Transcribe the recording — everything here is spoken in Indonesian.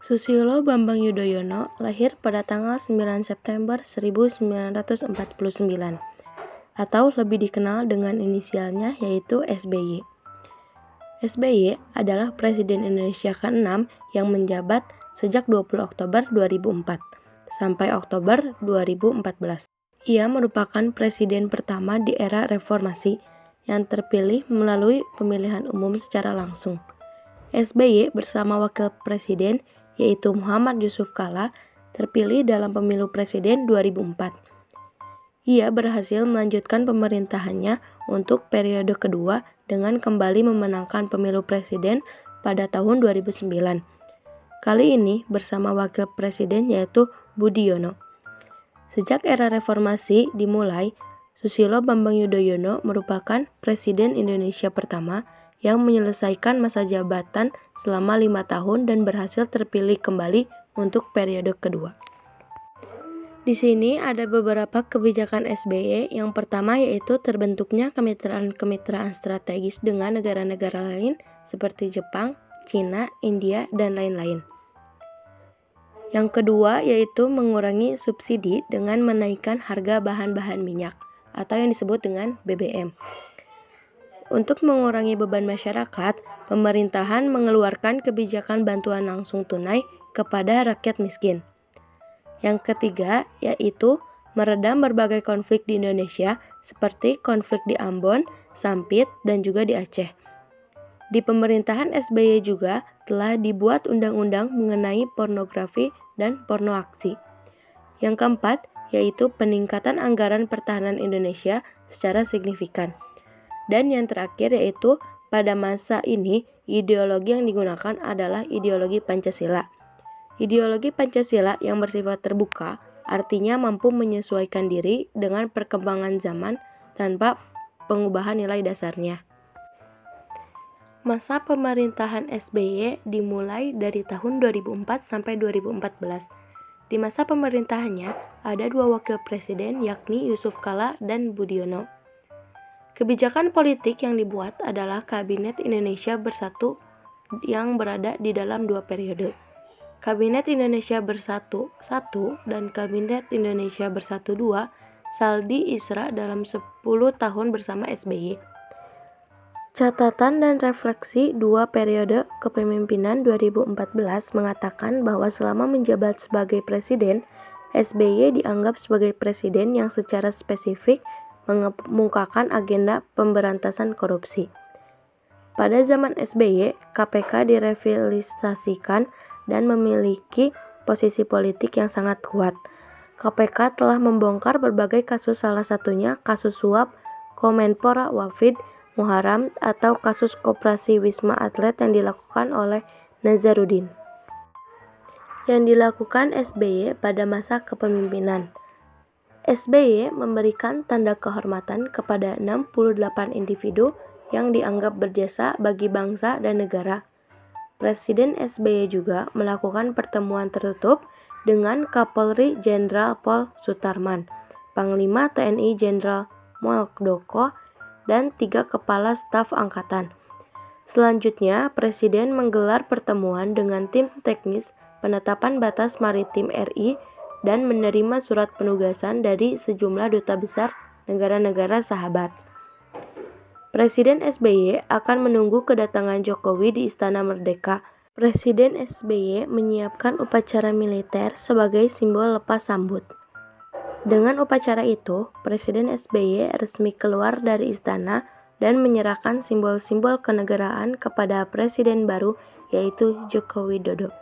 Susilo Bambang Yudhoyono lahir pada tanggal 9 September 1949 atau lebih dikenal dengan inisialnya yaitu SBY. SBY adalah Presiden Indonesia ke-6 yang menjabat sejak 20 Oktober 2004 sampai Oktober 2014. Ia merupakan presiden pertama di era reformasi yang terpilih melalui pemilihan umum secara langsung. SBY bersama wakil presiden yaitu Muhammad Yusuf Kalla terpilih dalam pemilu presiden 2004. Ia berhasil melanjutkan pemerintahannya untuk periode kedua dengan kembali memenangkan pemilu presiden pada tahun 2009. Kali ini bersama wakil presiden yaitu Budiono. Sejak era reformasi dimulai, Susilo Bambang Yudhoyono merupakan presiden Indonesia pertama yang menyelesaikan masa jabatan selama 5 tahun dan berhasil terpilih kembali untuk periode kedua. Di sini ada beberapa kebijakan SBY. Yang pertama yaitu terbentuknya kemitraan strategis dengan negara-negara lain seperti Jepang, Cina, India, dan lain-lain. Yang kedua yaitu mengurangi subsidi dengan menaikkan harga bahan-bahan minyak atau yang disebut dengan BBM. Untuk mengurangi beban masyarakat, pemerintahan mengeluarkan kebijakan bantuan langsung tunai kepada rakyat miskin. Yang ketiga yaitu meredam berbagai konflik di Indonesia seperti konflik di Ambon, Sampit, dan juga di Aceh. Di pemerintahan SBY juga telah dibuat undang-undang mengenai pornografi dan porno aksi. Yang keempat yaitu peningkatan anggaran pertahanan Indonesia secara signifikan. Dan yang terakhir yaitu pada masa ini ideologi yang digunakan adalah ideologi Pancasila. Ideologi Pancasila yang bersifat terbuka artinya mampu menyesuaikan diri dengan perkembangan zaman tanpa pengubahan nilai dasarnya. Masa pemerintahan SBY dimulai dari tahun 2004 sampai 2014. Di masa pemerintahannya ada 2 wakil presiden yakni Yusuf Kalla dan Budiono. Kebijakan politik yang dibuat adalah Kabinet Indonesia Bersatu yang berada di dalam 2 periode. Kabinet Indonesia Bersatu 1 dan Kabinet Indonesia Bersatu 2 saldi Isra dalam 10 tahun bersama SBY. Catatan dan refleksi 2 periode kepemimpinan 2014 mengatakan bahwa selama menjabat sebagai presiden, SBY dianggap sebagai presiden yang secara spesifik mengemukakan agenda pemberantasan korupsi. Pada zaman SBY, KPK direvitalisasikan dan memiliki posisi politik yang sangat kuat. KPK telah membongkar berbagai kasus, salah satunya kasus suap Kemenpora Wafid Muharam atau kasus koperasi Wisma Atlet yang dilakukan oleh Nazarudin. Yang dilakukan SBY pada masa kepemimpinan. SBY memberikan tanda kehormatan kepada 68 individu yang dianggap berjasa bagi bangsa dan negara. Presiden SBY juga melakukan pertemuan tertutup dengan Kapolri Jenderal Pol Sutarman, Panglima TNI Jenderal Muldoko, dan 3 kepala staf angkatan. Selanjutnya, Presiden menggelar pertemuan dengan tim teknis penetapan batas maritim RI dan menerima surat penugasan dari sejumlah duta besar negara-negara sahabat. Presiden SBY akan menunggu kedatangan Jokowi di Istana Merdeka. Presiden SBY menyiapkan upacara militer sebagai simbol lepas sambut. Dengan upacara itu, Presiden SBY resmi keluar dari istana dan menyerahkan simbol-simbol kenegaraan kepada presiden baru yaitu Joko Widodo.